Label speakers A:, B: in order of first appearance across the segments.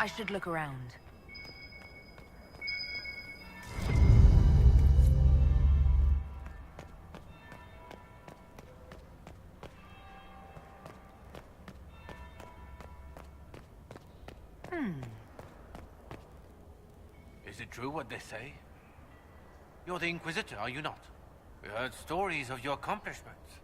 A: I should look around.
B: Is it true what they say? You're the Inquisitor, are you not? We heard stories of your accomplishments.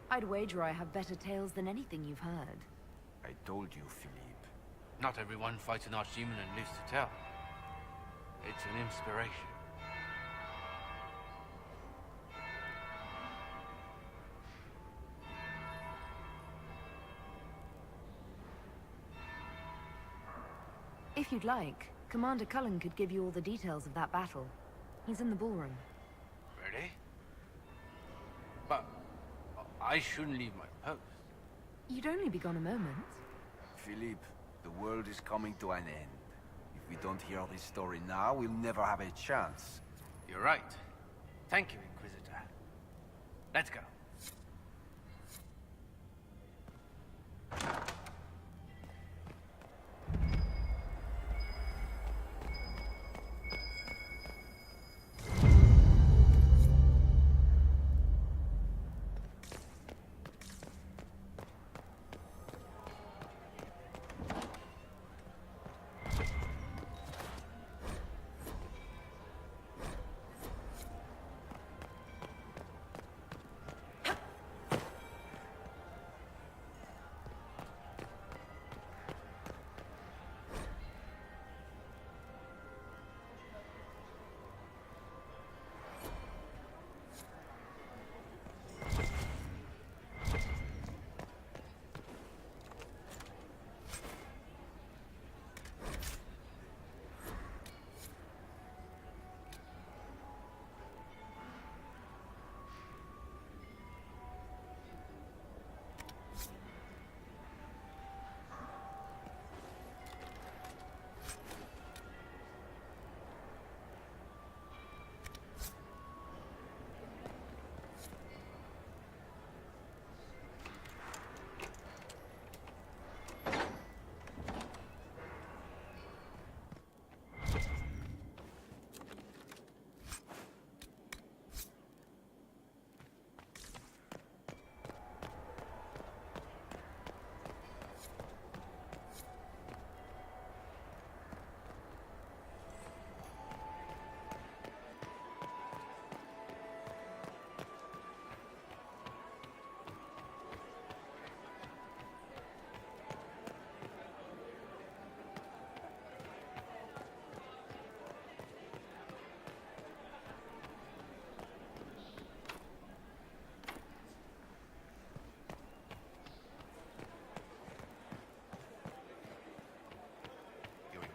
A: I'd wager I have better tales than anything you've heard.
C: I told you, Philippe.
B: Not everyone fights an archdemon and lives to tell. It's an inspiration.
A: If you'd like, Commander Cullen could give you all the details of that battle. He's in the ballroom.
B: Really? But I shouldn't leave my post.
A: You'd only be gone a moment.
C: Philippe, the world is coming to an end. If we don't hear this story now, we'll never have a chance.
B: You're right. Thank you, Inquisitor. Let's go.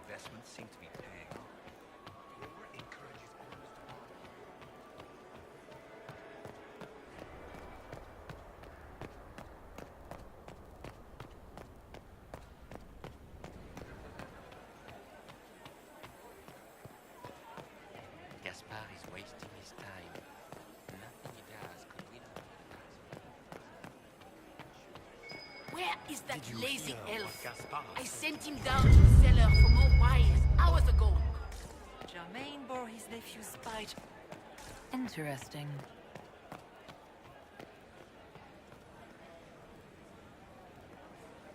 C: Investments seem to be paying off. Bioware encourages owners to
D: Gaspard is wasting his time. Nothing he does could win him.
E: Where is that lazy elf?
D: Gaspard.
E: I sent him down to the cellar for more wines hours ago.
F: Germain bore his nephew's spite.
A: Interesting.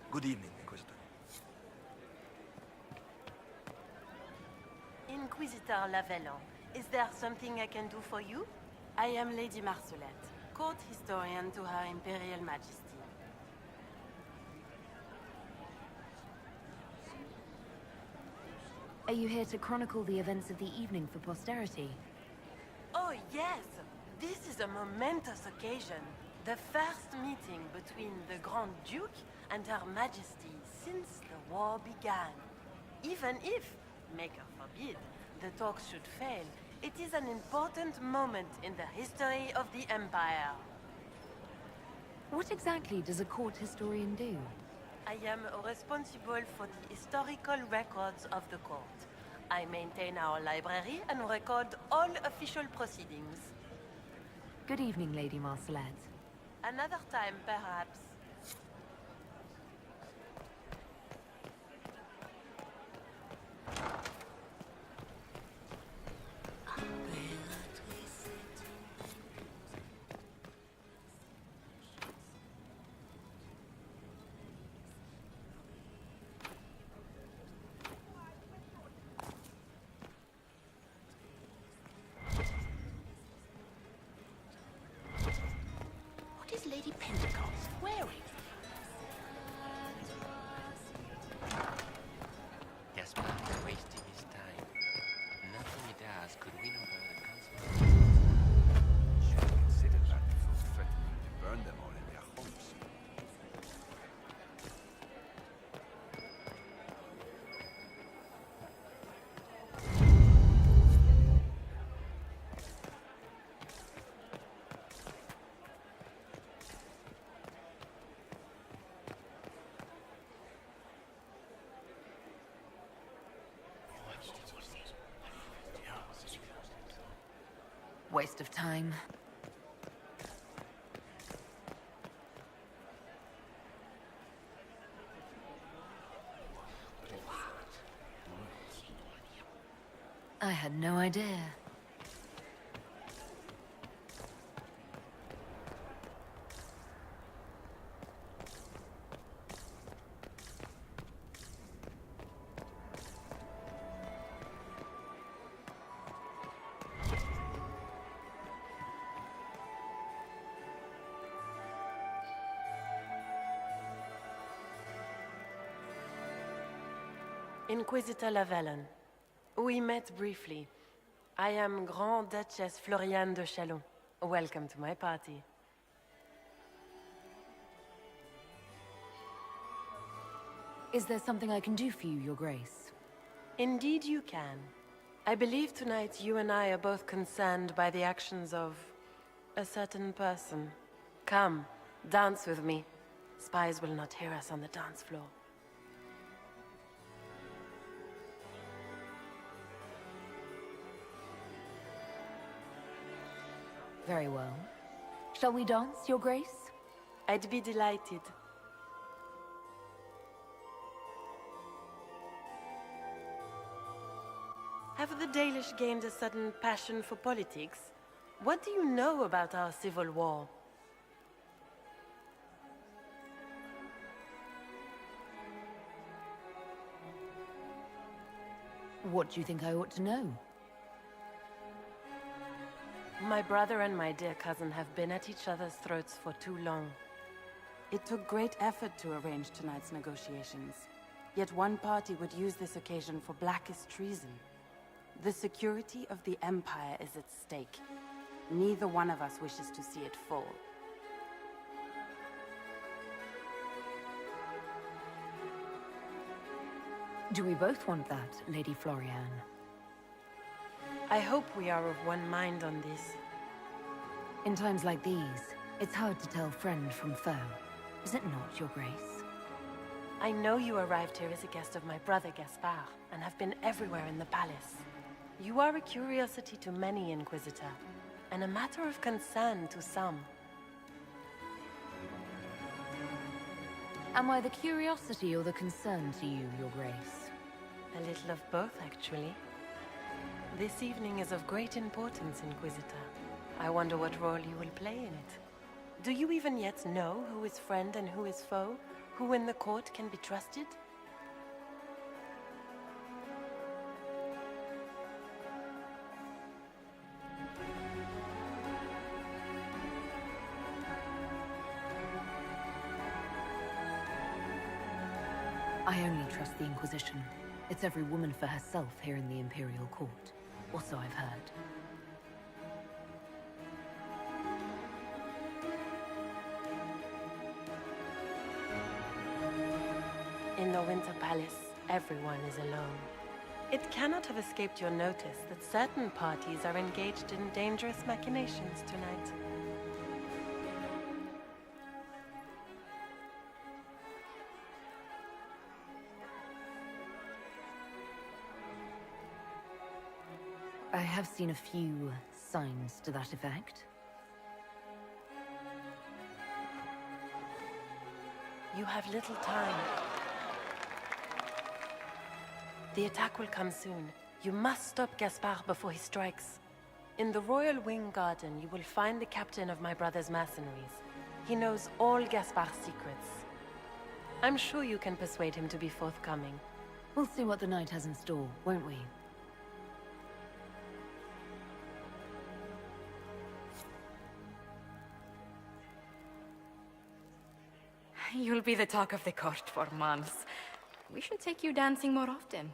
C: Good evening, Inquisitor.
F: Inquisitor Lavellon, is there something I can do for you? I am Lady Marcelette, court historian to Her Imperial Majesty.
A: Are you here to chronicle the events of the evening for posterity?
F: Oh yes! This is a momentous occasion. The first meeting between the Grand Duke and Her Majesty since the war began. Even if, Maker forbid, the talks should fail, it is an important moment in the history of the Empire.
A: What exactly does a court historian do?
F: I am responsible for the historical records of the court. I maintain our library and record all official proceedings.
A: Good evening, Lady Marcelette.
F: Another time, perhaps.
E: What is Lady Pentecost wearing?
D: Gaspar is wasting his time. Nothing he does could win over the consequences.
C: Should have considered that before threatening to burn them all in their homes.
A: Waste of time. I had no idea.
F: Inquisitor Lavallon. We met briefly. I am Grand Duchess Floriane de Chalon. Welcome to my party.
A: Is there something I can do for you, Your Grace?
F: Indeed you can. I believe tonight you and I are both concerned by the actions of a certain person. Come, dance with me. Spies will not hear us on the dance floor.
A: Very well. Shall we dance, Your Grace?
F: I'd be delighted. Have the Dalish gained a sudden passion for politics? What do you know about our civil war?
A: What do you think I ought to know?
F: My brother and my dear cousin have been at each other's throats for too long.
G: It took great effort to arrange tonight's negotiations. Yet one party would use this occasion for blackest treason. The security of the Empire is at stake. Neither one of us wishes to see it fall.
A: Do we both want that, Lady Floriane?
F: I hope we are of one mind on this.
A: In times like these, it's hard to tell friend from foe. Is it not, Your Grace?
F: I know you arrived here as a guest of my brother Gaspard, and have been everywhere in the palace. You are a curiosity to many, Inquisitor, and a matter of concern to some.
A: Am I the curiosity or the concern to you, Your Grace?
F: A little of both, actually. This evening is of great importance, Inquisitor. I wonder what role you will play in it. Do you even yet know who is friend and who is foe? Who in the court can be trusted?
A: I only trust the Inquisition. It's every woman for herself here in the Imperial Court. Or so I've heard.
F: In the Winter Palace, everyone is alone. It cannot have escaped your notice that certain parties are engaged in dangerous machinations tonight.
A: I have seen a few signs to that effect.
F: You have little time. The attack will come soon. You must stop Gaspard before he strikes. In the Royal Wing Garden, you will find the captain of my brother's mercenaries. He knows all Gaspard's secrets. I'm sure you can persuade him to be forthcoming.
A: We'll see what the night has in store, won't we?
H: You'll be the talk of the court for months. We should take you dancing more often.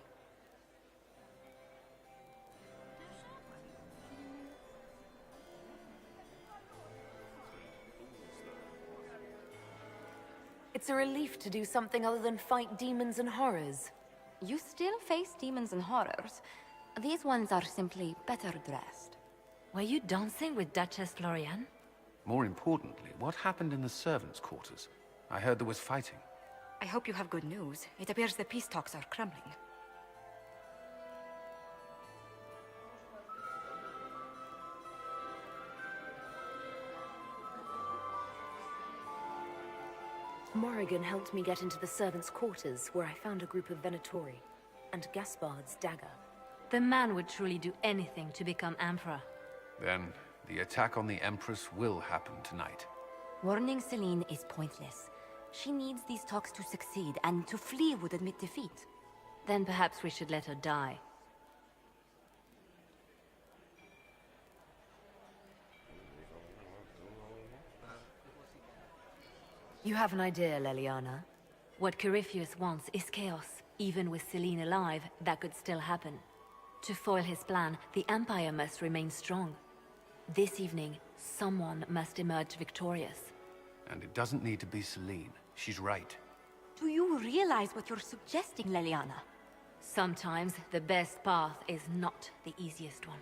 A: It's a relief to do something other than fight demons and horrors.
H: You still face demons and horrors. These ones are simply better dressed.
A: Were you dancing with Duchess Florian?
I: More importantly, what happened in the servants' quarters? I heard there was fighting.
H: I hope you have good news. It appears the peace talks are crumbling.
A: Morrigan helped me get into the servants' quarters, where I found a group of Venatori, and Gaspard's dagger. The man would truly do anything to become Emperor.
I: Then, the attack on the Empress will happen tonight.
H: Warning Celine is pointless. She needs these talks to succeed, and to flee would admit defeat.
A: Then perhaps we should let her die. You have an idea, Leliana. What Corypheus wants is chaos. Even with Celine alive, that could still happen. To foil his plan, the Empire must remain strong. This evening, someone must emerge victorious.
I: And it doesn't need to be Celine. She's right.
H: Do you realize what you're suggesting, Leliana?
A: Sometimes the best path is not the easiest one.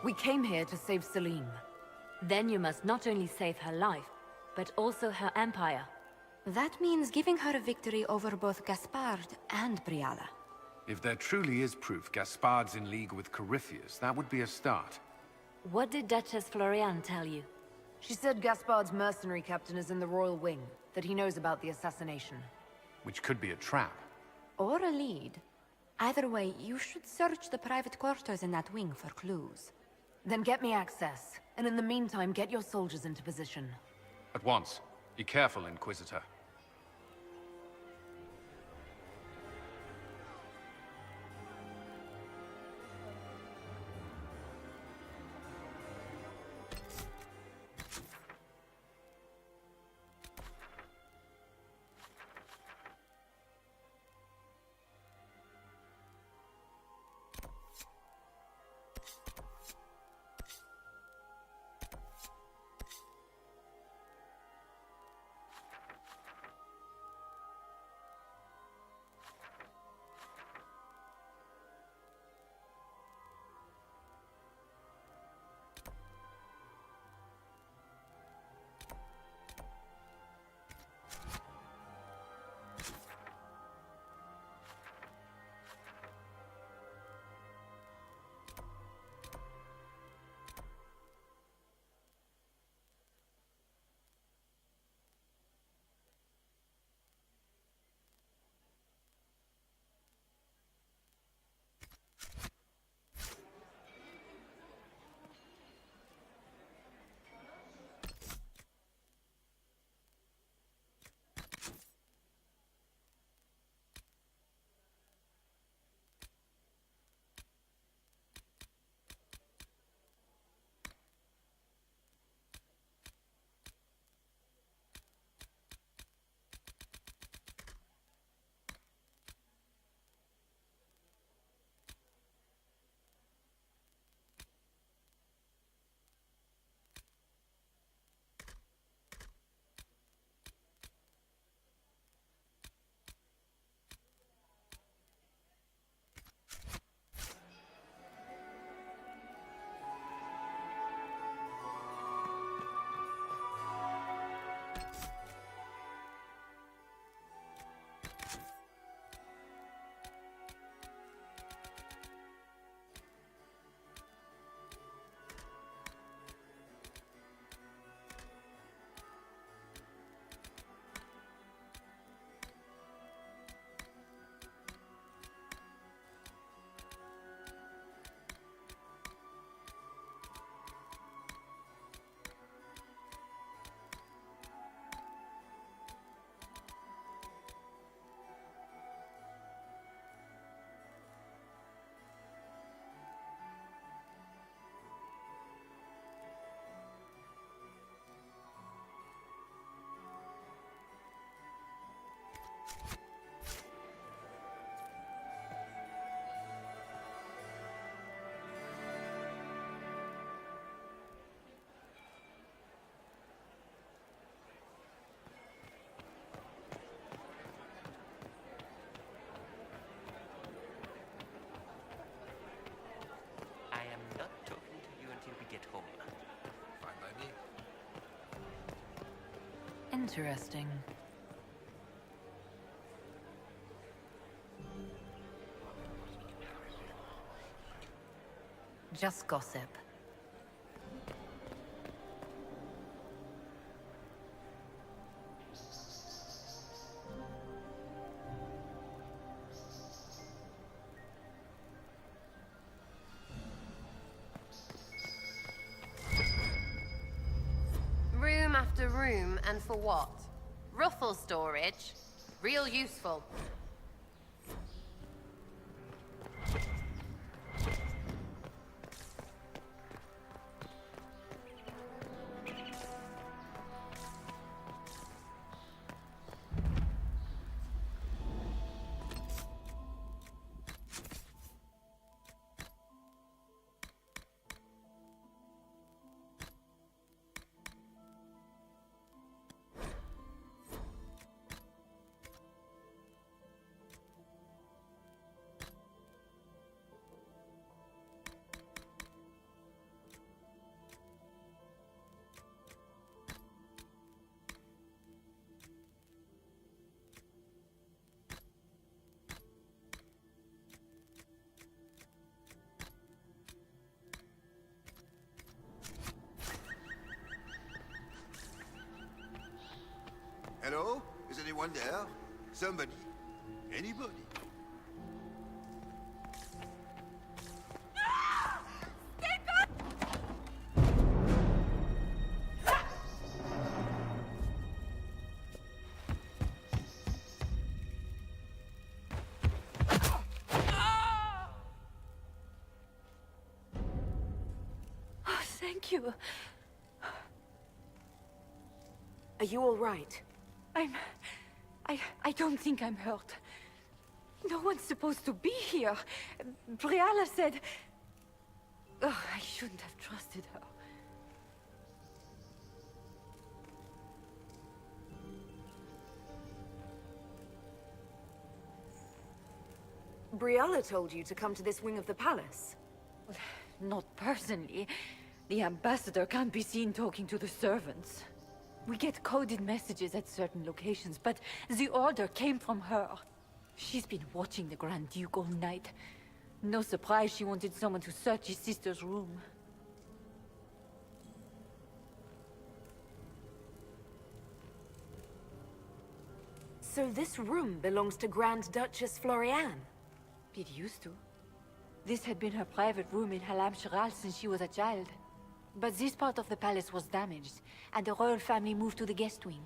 A: We came here to save Celine. Then you must not only save her life, but also her empire.
H: That means giving her a victory over both Gaspard and Briala.
I: If there truly is proof Gaspard's in league with Corypheus, that would be a start.
A: What did Duchess Florian tell you? She said Gaspard's mercenary captain is in the Royal Wing, that he knows about the assassination.
I: Which could be a trap.
H: Or a lead. Either way, you should search the private quarters in that wing for clues.
A: Then get me access, and in the meantime, get your soldiers into position.
I: At once. Be careful, Inquisitor.
D: get home.
C: Fine by me.
A: Interesting. Just gossip.
F: Room after room, and for what? Ruffle storage? Real useful.
J: Hello? Is anyone there? Somebody? Anybody?
A: Oh, thank you.
K: Are you all right?
A: I don't think I'm hurt. No one's supposed to be here. Briala said... Oh, I shouldn't have trusted her.
K: Briala told you to come to this wing of the palace.
A: Not personally. The ambassador can't be seen talking to the servants. We get coded messages at certain locations, but the order came from her. She's been watching the Grand Duke all night. No surprise she wanted someone to search his sister's room.
K: So this room belongs to Grand Duchess Floriane?
A: It used to. This had been her private room in Halam Shiral since she was a child. But this part of the palace was damaged, and the royal family moved to the guest wing.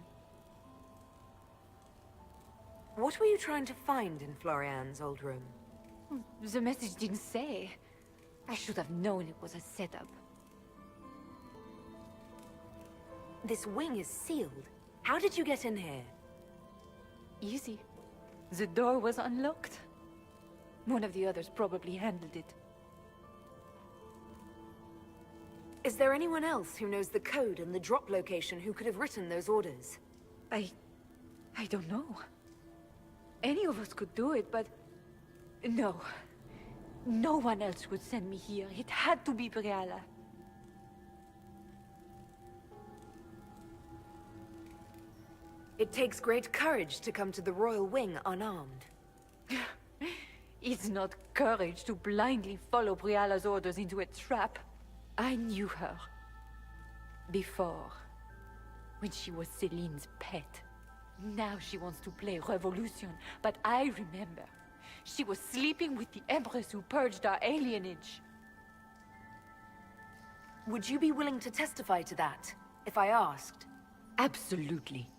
K: What were you trying to find in Floriane's old room?
A: The message didn't say. I should have known it was a setup.
K: This wing is sealed. How did you get in here?
A: Easy. The door was unlocked. One of the others probably handled it.
K: Is there anyone else who knows the code and the drop location who could have written those orders?
A: I don't know. Any of us could do it, but... No. No one else would send me here. It had to be Briala.
K: It takes great courage to come to the royal wing unarmed.
A: It's not courage to blindly follow Briala's orders into a trap. I knew her. Before. When she was Celine's pet. Now she wants to play revolution, but I remember. She was sleeping with the Empress who purged our alienage.
K: Would you be willing to testify to that, if I asked?
A: Absolutely.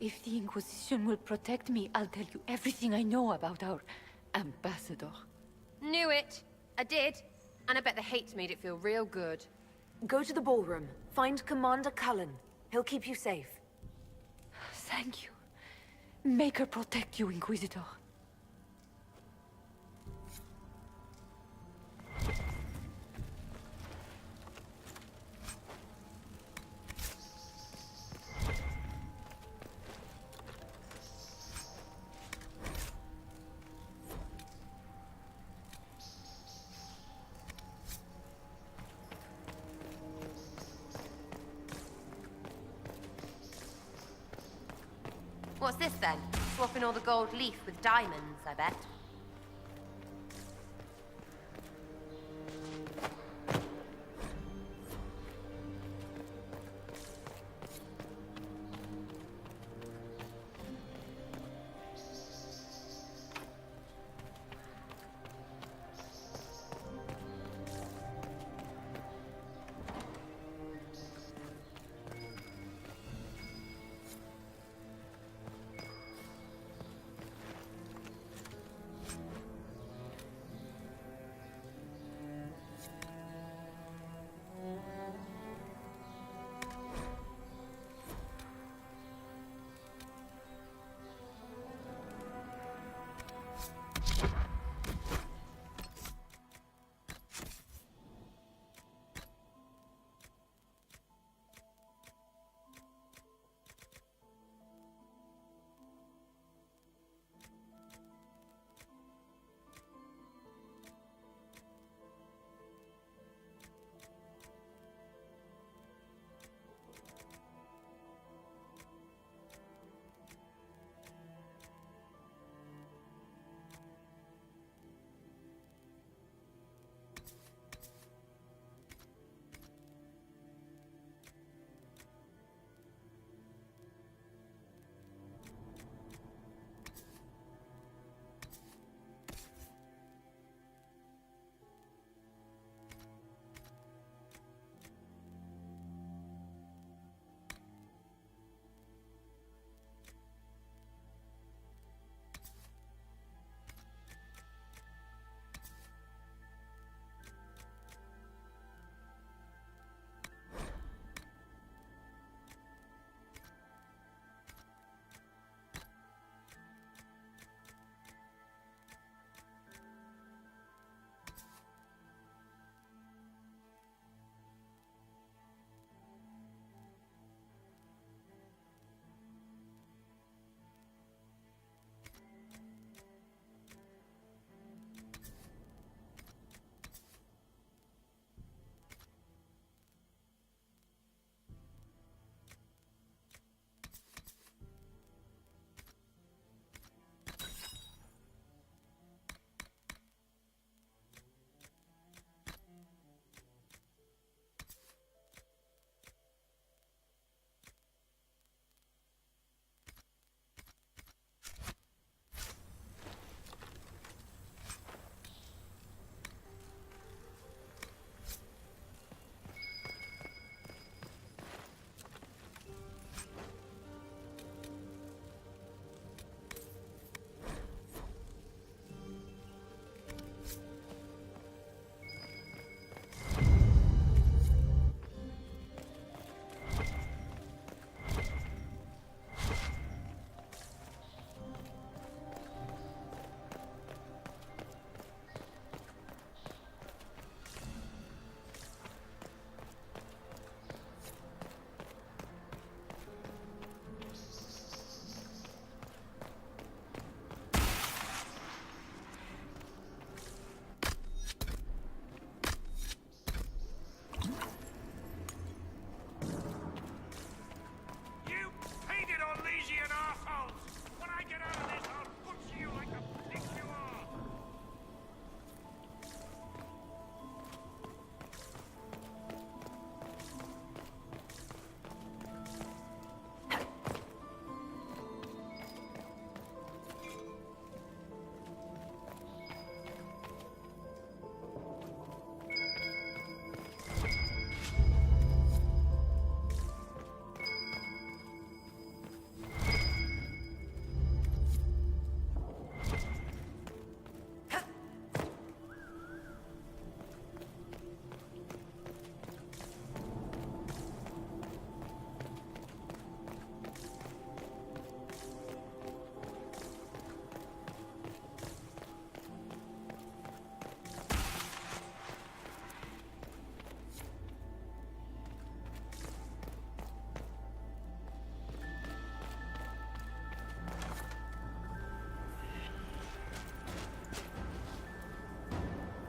A: If the Inquisition will protect me, I'll tell you everything I know about our ambassador.
F: Knew it. I did. And I bet the hate made it feel real good.
K: Go to the ballroom. Find Commander Cullen. He'll keep you safe.
A: Thank you. Make her protect you, Inquisitor.
L: What's this then? Swapping all the gold leaf with diamonds, I bet.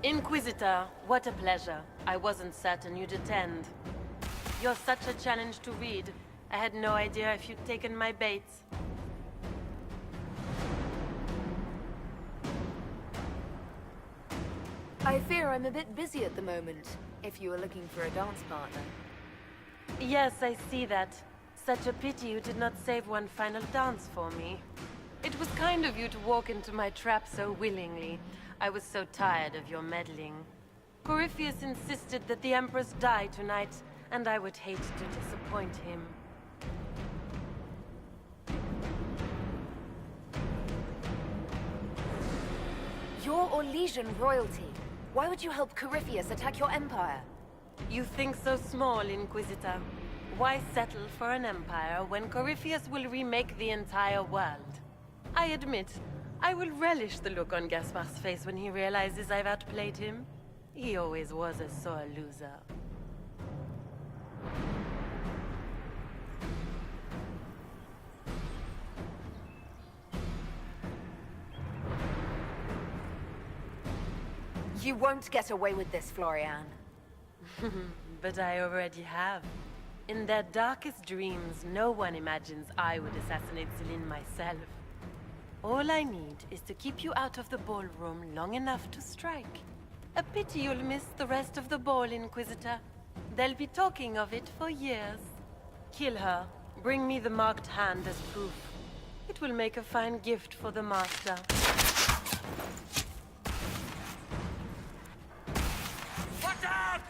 F: Inquisitor, what a pleasure. I wasn't certain you'd attend. You're such a challenge to read. I had no idea if you'd taken my bait.
K: I fear I'm a bit busy at the moment, if you were looking for a dance partner.
F: Yes, I see that. Such a pity you did not save one final dance for me. It was kind of you to walk into my trap so willingly. I was so tired of your meddling. Corypheus insisted that the Empress die tonight, and I would hate to disappoint him.
K: You're Orlesian royalty. Why would you help Corypheus attack your empire?
F: You think so small, Inquisitor. Why settle for an empire when Corypheus will remake the entire world? I admit, I will relish the look on Gaspard's face when he realizes I've outplayed him. He always was a sore loser.
K: You won't get away with this, Florian.
F: But I already have. In their darkest dreams, no one imagines I would assassinate Celine myself. All I need is to keep you out of the ballroom long enough to strike. A pity you'll miss the rest of the ball, Inquisitor. They'll be talking of it for years. Kill her. Bring me the marked hand as proof. It will make a fine gift for the Master.
B: Watch out!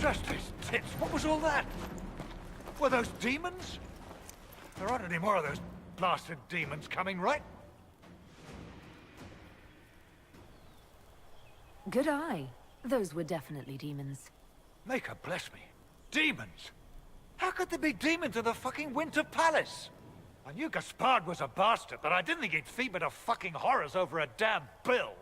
M: Justice tits, what was all that? Were those demons? There aren't any more of those blasted demons coming, right?
A: Good eye. Those were definitely demons.
M: Maker bless me. Demons? How could there be demons in the fucking Winter Palace? I knew Gaspard was a bastard, but I didn't think he'd feed me to fucking horrors over a damn bill.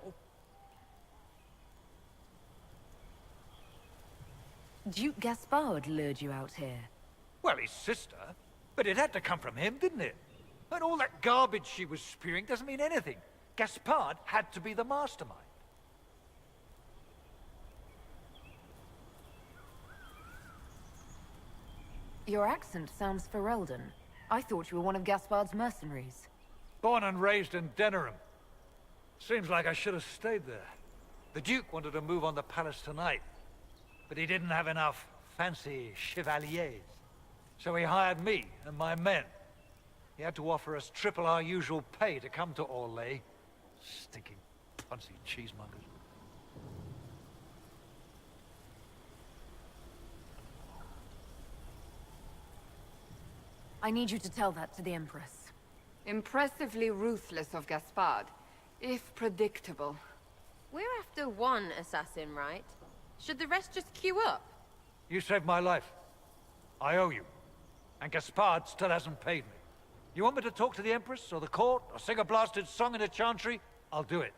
A: Duke Gaspard lured you out here.
M: Well, his sister. But it had to come from him, didn't it? And all that garbage she was spewing doesn't mean anything. Gaspard had to be the mastermind.
A: Your accent sounds Ferelden. I thought you were one of Gaspard's mercenaries.
M: Born and raised in Denerim. Seems like I should have stayed there. The Duke wanted to move on the palace tonight, but he didn't have enough fancy chevaliers. So he hired me and my men. He had to offer us triple our usual pay to come to Orlais. Stinking punsy cheesemongers.
A: I need you to tell that to the Empress.
N: Impressively ruthless of Gaspard, if predictable.
L: We're after one assassin, right? Should the rest just queue up?
M: You saved my life. I owe you. And Gaspard still hasn't paid me. You want me to talk to the Empress, or the court, or sing a blasted song in a chantry? I'll do it.